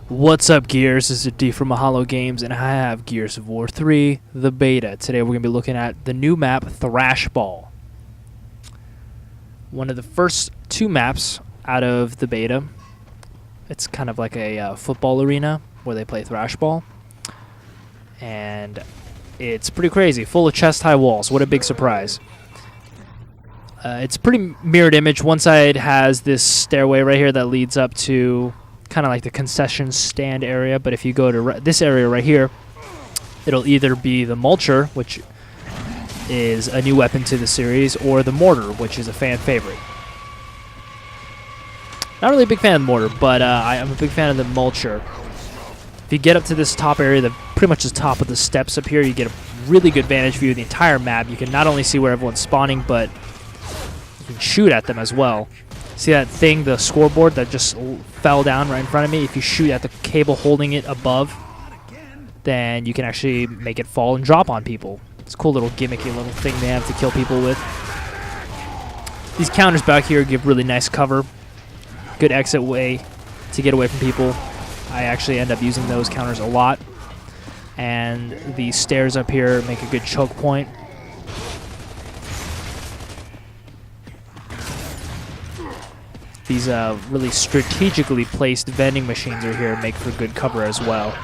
What's up, Gears? This is D from Mahalo Games, and I have Gears of War 3, the beta. Today we're going to be looking at the new map, Thrashball. One of the first two maps out of the beta. It's kind of like a football arena where they play Thrashball. And it's pretty crazy, full of chest-high walls. What a big surprise. It's a pretty mirrored image. One side has this stairway right here that leads up to kind of like the concession stand area, but if you go to this area right here, it'll either be the Mulcher, which is a new weapon to the series, or the Mortar, which is a fan favorite. Not really a big fan of the Mortar, but I'm a big fan of the Mulcher. If you get up to this top area, pretty much the top of the steps up here, you get a really good vantage view of the entire map. You can not only see where everyone's spawning, but you can shoot at them as well. See that thing, the scoreboard that just fell down right in front of me? If you shoot at the cable holding it above, then you can actually make it fall and drop on people. It's a cool little gimmicky little thing they have to kill people with. These counters back here give really nice cover. Good exit way to get away from people. I actually end up using those counters a lot. And the stairs up here make a good choke point. These really strategically placed vending machines are here, make for good cover as well.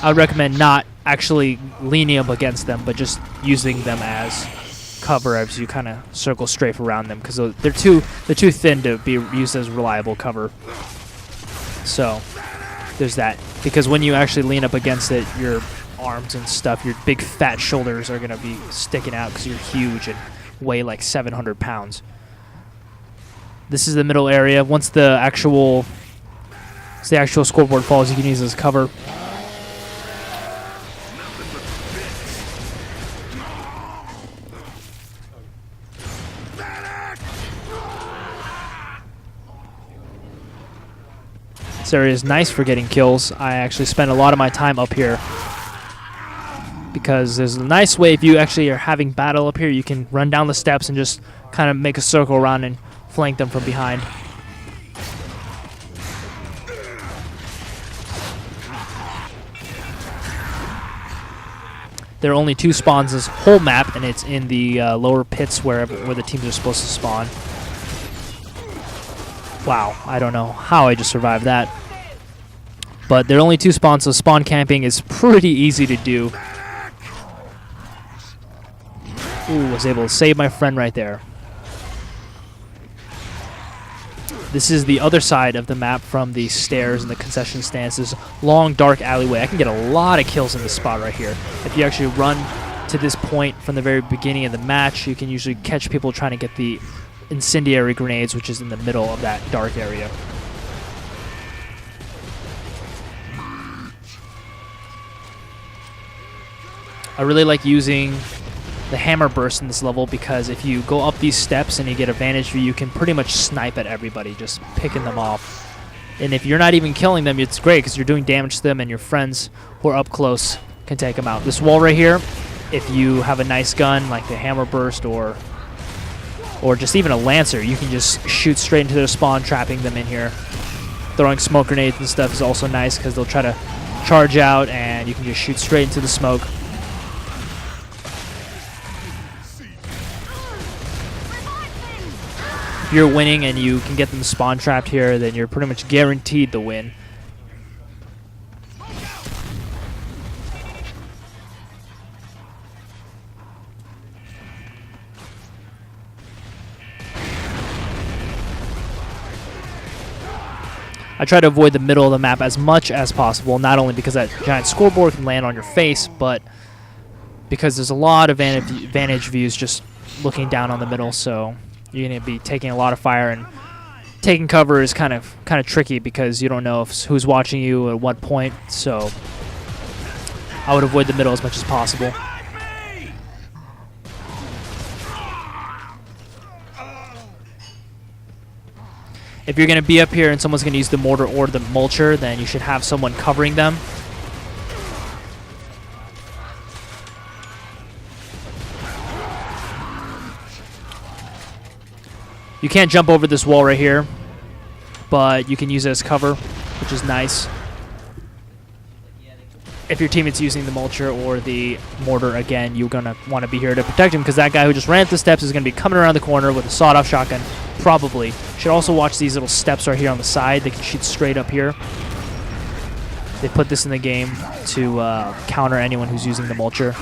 I would recommend not actually leaning up against them, but just using them as cover as you kind of circle strafe around them, because they're too thin to be used as reliable cover. So there's that. Because when you actually lean up against it, your arms and stuff, your big fat shoulders are going to be sticking out because you're huge and weigh like 700 pounds. This is the middle area. Once the actual scoreboard falls, you can use it as cover. This area is nice for getting kills. I actually spend a lot of my time up here because there's a nice way, if you actually are having battle up here, you can run down the steps and just kind of make a circle around and flank them from behind. There are only two spawns this whole map, and it's in the lower pits where the teams are supposed to spawn. Wow, I don't know how I just survived that. But there are only two spawns, so spawn camping is pretty easy to do. Ooh, was able to save my friend right there. This is the other side of the map from the stairs and the concession stands. This long, dark alleyway. I can get a lot of kills in this spot right here. If you actually run to this point from the very beginning of the match, you can usually catch people trying to get the incendiary grenades, which is in the middle of that dark area. I really like using the hammer burst in this level because if you go up these steps and you get a vantage view, you can pretty much snipe at everybody, just picking them off. And if you're not even killing them, it's great because you're doing damage to them, and your friends who are up close can take them out. This wall right here, if you have a nice gun like the hammer burst or just even a lancer, you can just shoot straight into their spawn, trapping them in here. Throwing smoke grenades and stuff is also nice because they'll try to charge out, and you can just shoot straight into the smoke. If you're winning and you can get them spawn trapped here, then you're pretty much guaranteed the win. I try to avoid the middle of the map as much as possible, not only because that giant scoreboard can land on your face, but because there's a lot of vantage views just looking down on the middle, so you're going to be taking a lot of fire, and taking cover is kind of tricky because you don't know who's watching you at what point. So I would avoid the middle as much as possible. If you're going to be up here and someone's going to use the Mortar or the Mulcher, then you should have someone covering them. You can't jump over this wall right here, but you can use it as cover, which is nice. if your teammate's using the mulcher or the mortar again, you're going to want to be here to protect him, because that guy who just ran up the steps is going to be coming around the corner with a sawed-off shotgun, probably. Should also watch these little steps right here on the side. They can shoot straight up here. They put this in the game to counter anyone who's using the mulcher.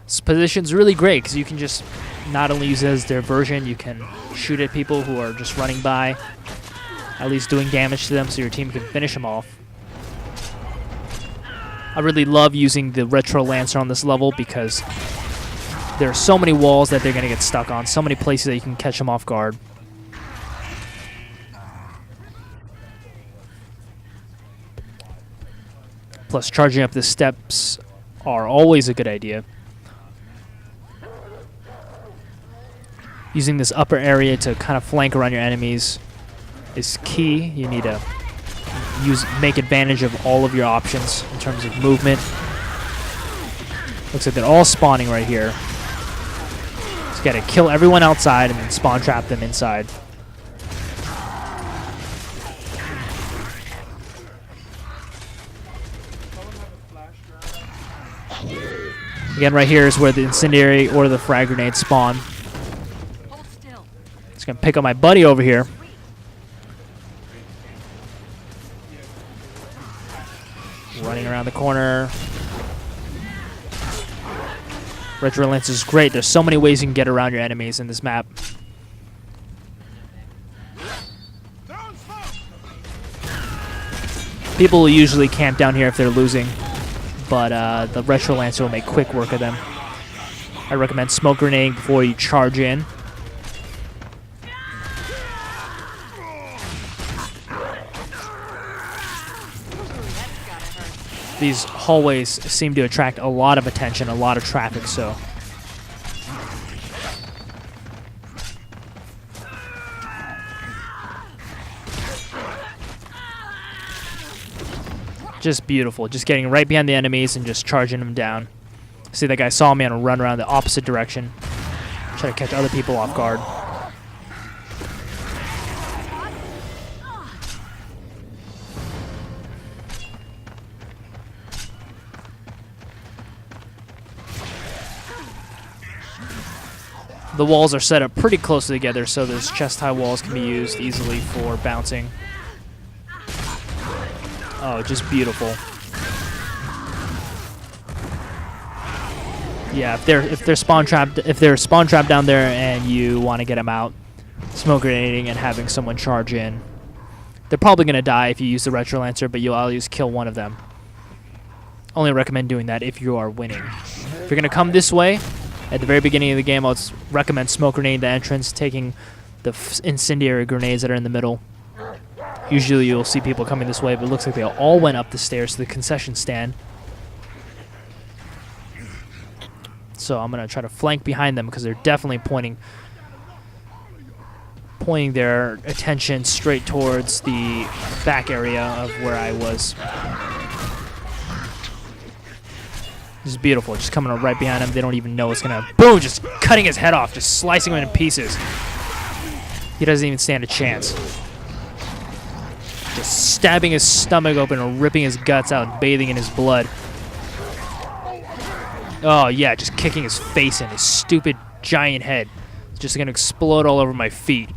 This position's really great because you can just not only use it as their version, you can shoot at people who are just running by, at least doing damage to them so your team can finish them off. I really love using the Retro Lancer on this level because there are so many walls that they're going to get stuck on, so many places that you can catch them off guard. Plus, charging up the steps are always a good idea. Using this upper area to kind of flank around your enemies is key. You need to make advantage of all of your options in terms of movement. Looks like they're all spawning right here. Just gotta kill everyone outside and then spawn trap them inside. Again, right here is where the incendiary or the frag grenade spawn. Just gonna pick up my buddy over here. Running around the corner. Retro Lancer is great. There's so many ways you can get around your enemies in this map. People will usually camp down here if they're losing, but the Retro Lancer will make quick work of them. I recommend smoke grenading before you charge in. These hallways seem to attract a lot of attention, a lot of traffic, so just beautiful. Just getting right behind the enemies and just charging them down. See, that guy saw me and run around the opposite direction. Try to catch other people off guard. The walls are set up pretty closely together, so those chest-high walls can be used easily for bouncing. Oh, just beautiful. Yeah, if they're spawn trapped down there and you want to get them out, smoke grenading and having someone charge in, they're probably gonna die if you use the Retro Lancer, but you'll at least kill one of them. Only recommend doing that if you are winning. If you're gonna come this way, at the very beginning of the game, I would recommend smoke grenade the entrance, taking the incendiary grenades that are in the middle. Usually you'll see people coming this way, but it looks like they all went up the stairs to the concession stand. So I'm going to try to flank behind them because they're definitely pointing their attention straight towards the back area of where I was. This is beautiful. Just coming up right behind him. They don't even know it's going to... Boom! Just cutting his head off. Just slicing him into pieces. He doesn't even stand a chance. Just stabbing his stomach open and ripping his guts out, bathing in his blood. Oh, yeah. Just kicking his face in. His stupid giant head. It's just going to explode all over my feet.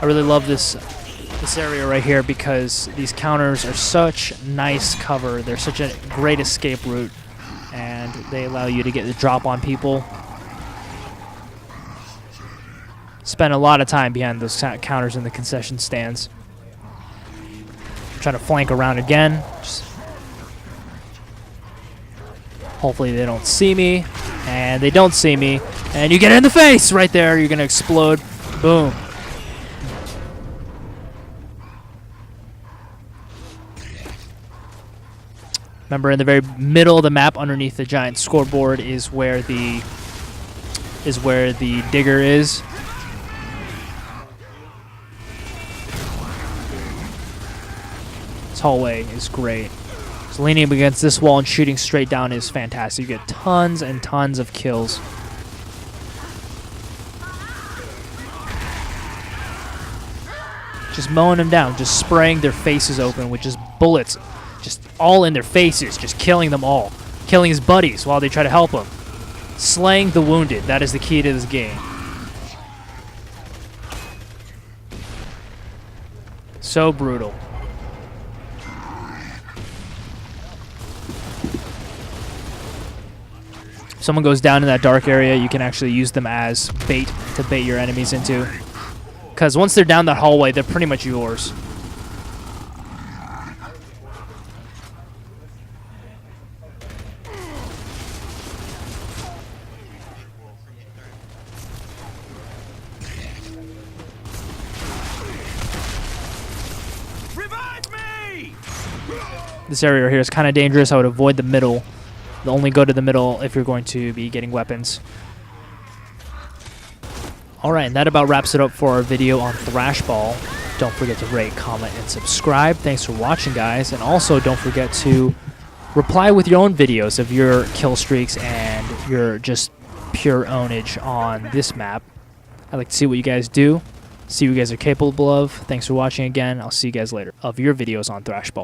I really love this area right here because these counters are such nice cover. They're such a great escape route, and they allow you to get the drop on people. Spend a lot of time behind those counters in the concession stands. I'm trying to flank around again. Hopefully they don't see me, and they don't see me, and you get it in the face right there. You're gonna explode. Boom. Remember, in the very middle of the map, underneath the giant scoreboard, is where the digger is. This hallway is great. So leaning up against this wall and shooting straight down is fantastic. You get tons and tons of kills. Just mowing them down, just spraying their faces open with just bullets, just all in their faces, just killing them all. Killing his buddies while they try to help him. Slaying the wounded, that is the key to this game. So brutal. If someone goes down in that dark area, you can actually use them as bait to bait your enemies into. Because once they're down that hallway, they're pretty much yours. Revive me! This area right here is kind of dangerous. I would avoid the middle. Only go to the middle if you're going to be getting weapons. Alright, and that about wraps it up for our video on Thrashball. Don't forget to rate, comment, and subscribe. Thanks for watching, guys. And also, don't forget to reply with your own videos of your kill streaks and your just pure ownage on this map. I'd like to see what you guys do, see what you guys are capable of. Thanks for watching again. I'll see you guys later of your videos on Thrashball.